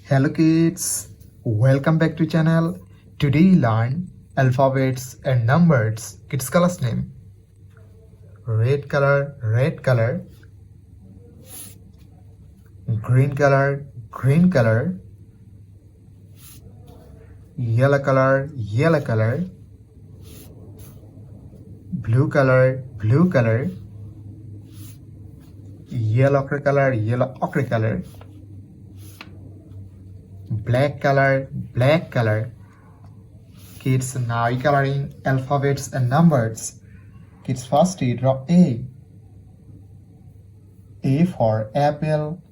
Hello kids, welcome back to channel. Today you learn alphabets and numbers. Kids class name. Red color, green color, yellow color, blue color, yellow ochre color, black color. Kids, now you coloring alphabets and numbers. Kids, first you draw A. A for apple,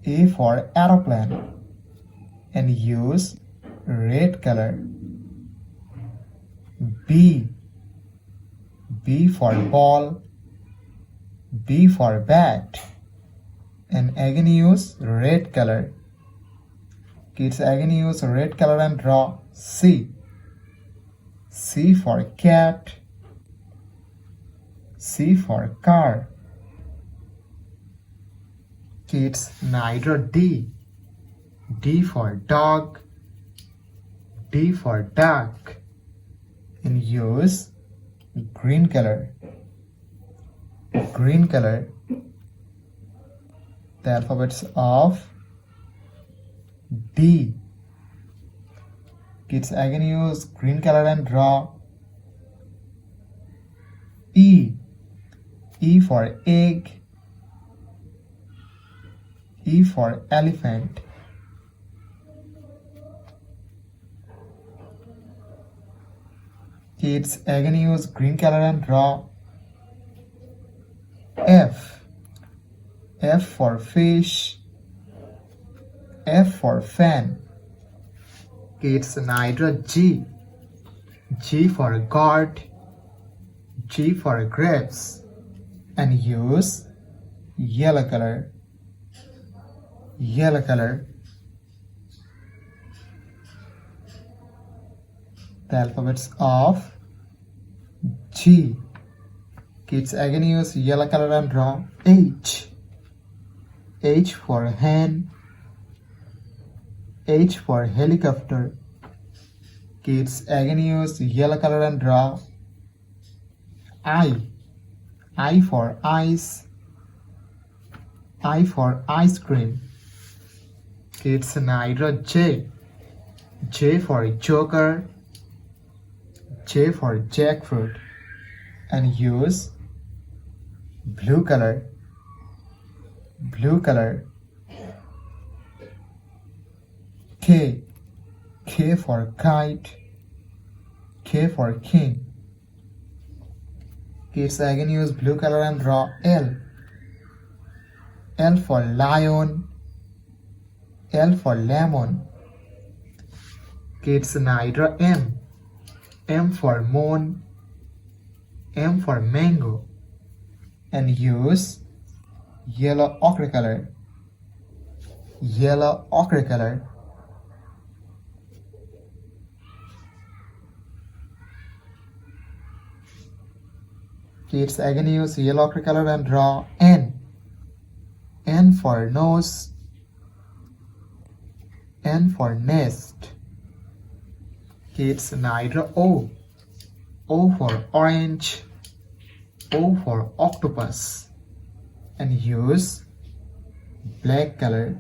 A for aeroplane, and use red color. B. B for ball, B for bat, and again use red color. Kids, again use red color and draw C. C for cat, C for car. Kids, now I draw D. D for dog, D for duck, and use green color. The alphabets of D. Kids, again use green color and draw E. E for egg, E for elephant. Kids, again use green color and draw F. F for fish, F for fan. Kids, now I draw G. G for gourd, G for grapes, and use yellow color. The alphabets of G. Kids, again use yellow color and draw H. H for hen, H for helicopter. Kids, again use yellow color and draw I. I for ice, I for ice cream. Kids, now I draw J. J for joker, J for jackfruit, and use blue color. K. K for kite, K for king. Kids, again use blue color and draw L. L for lion, L for lemon. Kids, now I draw M. M for moon, M for mango, and use yellow ochre color. Kids, again use yellow ochre color and draw N. N for nose, N for nest. Kids, now I draw O. O for orange, O for octopus, and use black color.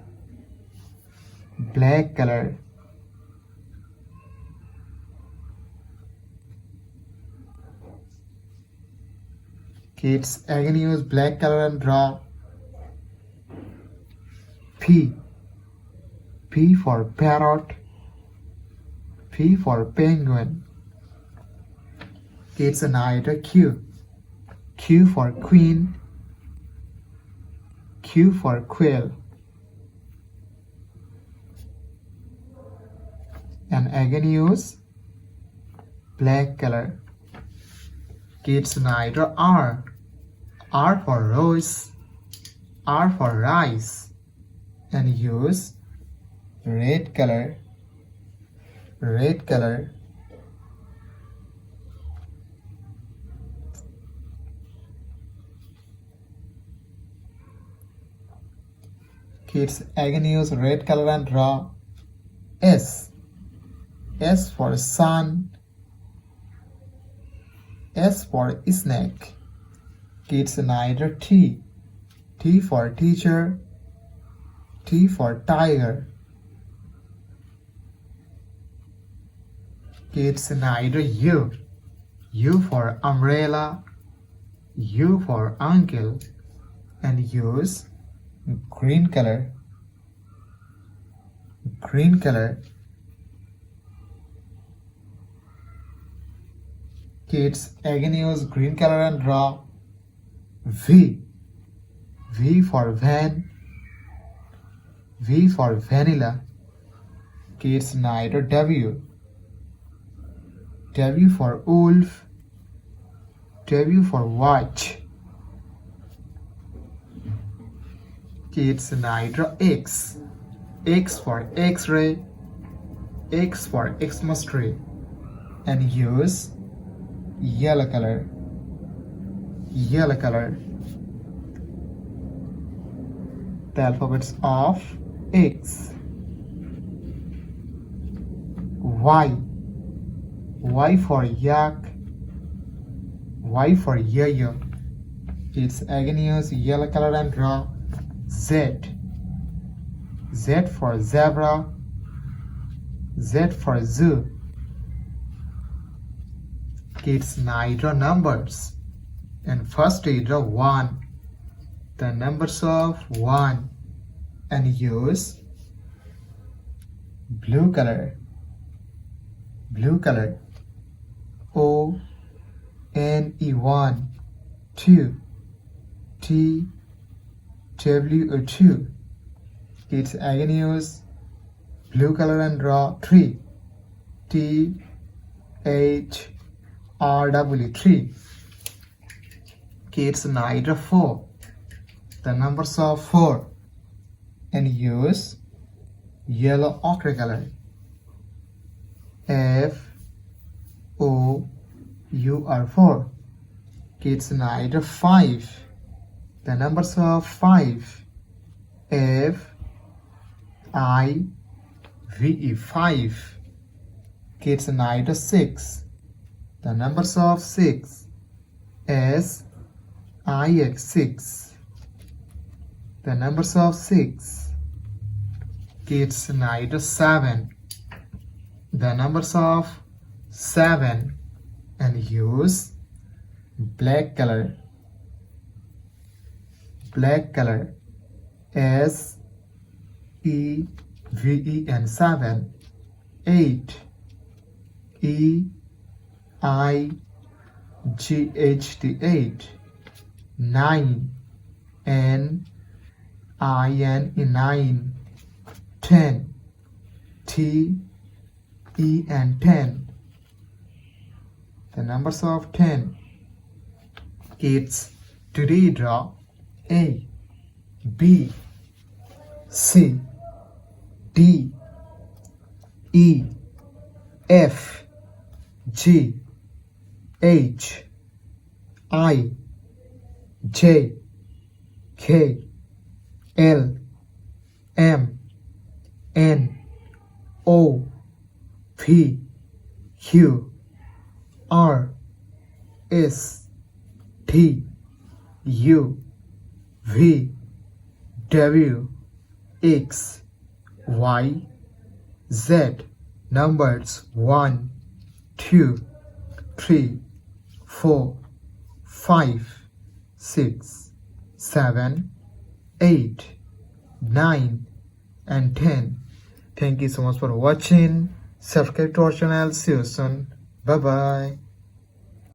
Kids, again use black color and draw P. P for parrot, P for penguin. Kids, now I draw Q. Q for queen, Q for quail, and again use black color. Kids, now I draw R. R for rose, R for rice, and use red color. Kids again use red color and draw S. S for sun. S for snake. Kids neither T. T for teacher. T for tiger. Kids neither U. U for umbrella. U for uncle. And use green color. Green color. Kids again use green color and draw V. V for van. V for vanilla. Kids neither W. W for wolf. W for watch. Kids neither X. X for X-ray. X for Xmas tree. And use yellow color. Yellow color. The alphabets of X. Y. Y for yak. Y for yo-yo. Kids again use yellow color and draw Z. Z for zebra. Z for zoo. Kids now draw numbers. And first we draw 1. The numbers of 1. And use blue color. Blue color. O N E 1 2 T W O 2. Kids again use blue color and draw 3. T H R W 3. Kids now draw 4. The numbers of 4. And use yellow ochre color. F O U R 4. Kids now draw 5. The numbers of 5. F I V E 5. Kids now draw 6. The numbers of 6. S I X 6. The numbers of 6. Kids now draw 7. The numbers of 7. And use black color. Black color. S E V E and 7. 8. E I G H T 8. 9. N I N E 9. 10. T E and 10. The numbers of 10. Kids today draw A, B, C, D, E, F, G, H, I, J, K, L, M, N, O, P, Q, R, S, T, U, V, W, X, Y, Z. Numbers 1, 2, 3, 4, 5, 6, 7, 8, 9, and 10. Thank you so much for watching. Subscribe to our channel. See you soon. Bye bye.